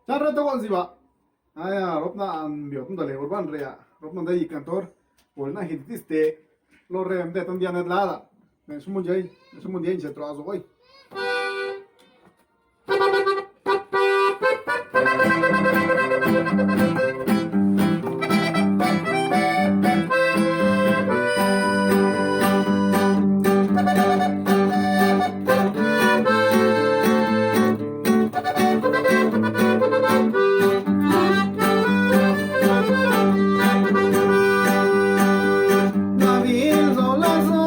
Charra to si ba. Aya ropna an biot da le urban rea. Ropna da I cantor. Polna hitiste. Lo rem de tan diana lada. Sumun jai se troazo hoy. Nabil Zolazo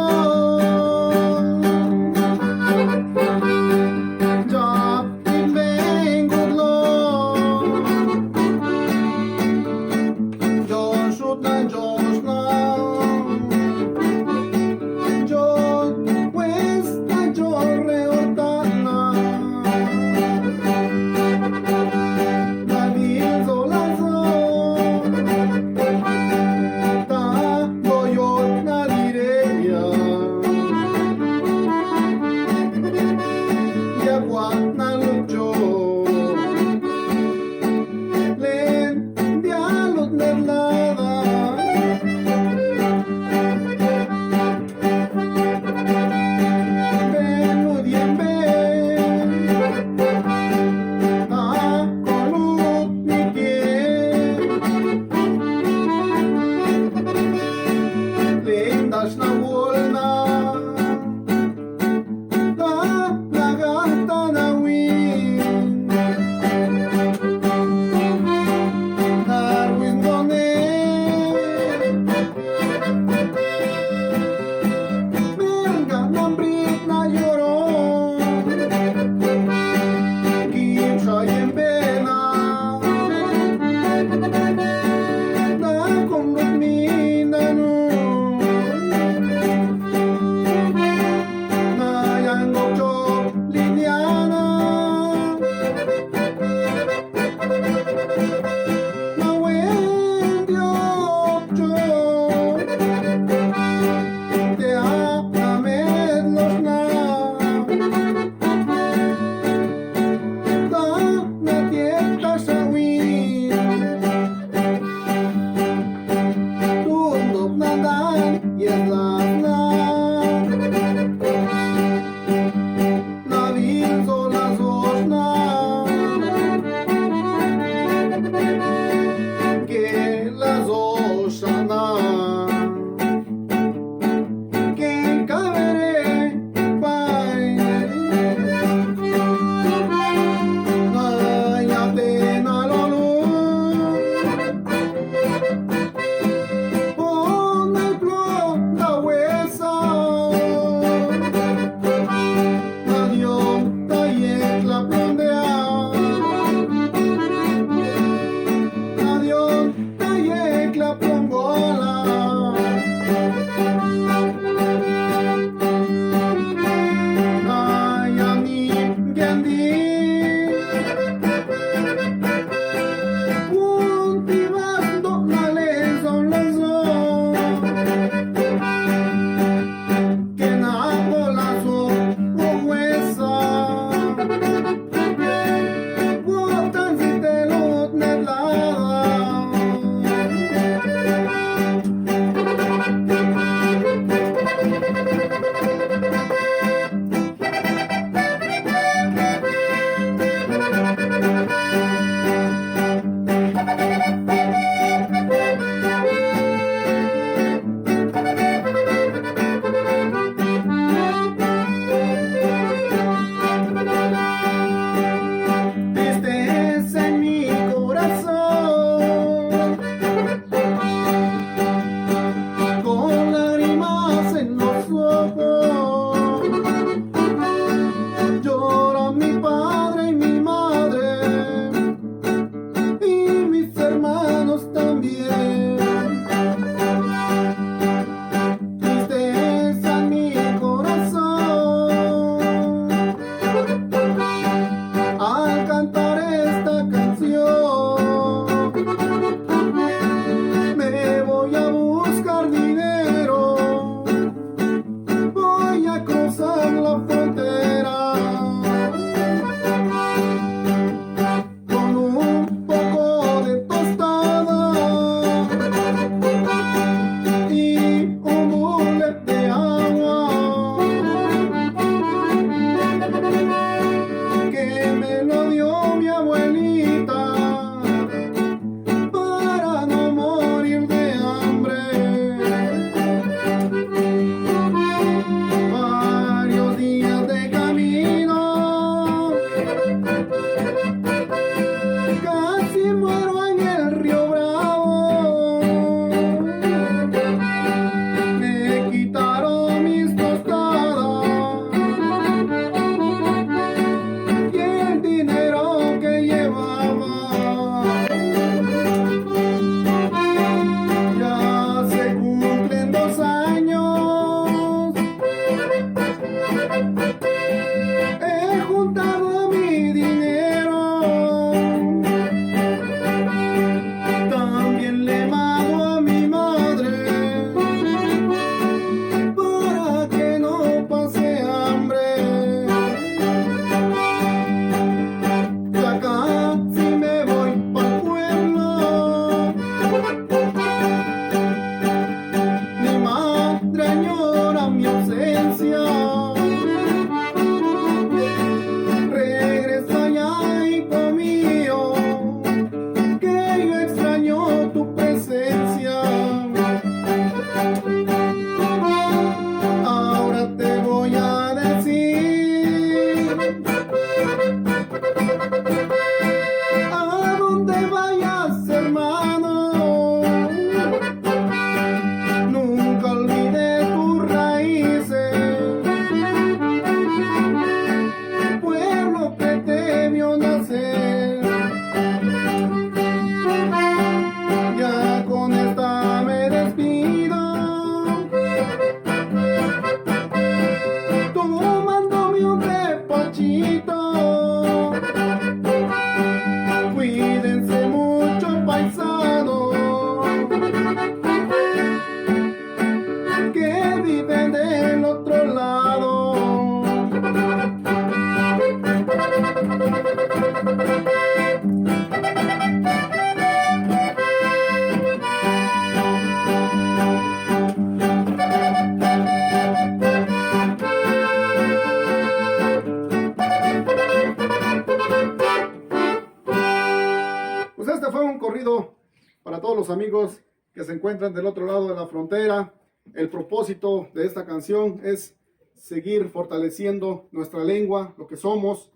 este fue un corrido para todos los amigos que se encuentran del otro lado de la frontera. El propósito de esta canción es seguir fortaleciendo nuestra lengua, lo que somos,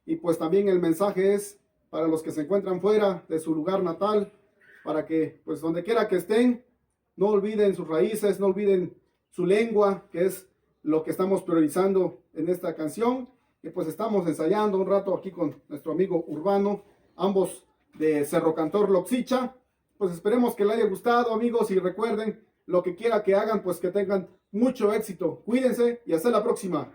y pues también el mensaje es para los que se encuentran fuera de su lugar natal, para que pues donde quiera que estén, no olviden sus raíces, no olviden su lengua, que es lo que estamos priorizando en esta canción. Y pues estamos ensayando un rato aquí con nuestro amigo Urbano, ambos de Cerro Cantor Loxicha. Pues esperemos que les haya gustado, amigos, y recuerden, lo que quiera que hagan, pues que tengan mucho éxito. Cuídense y hasta la próxima.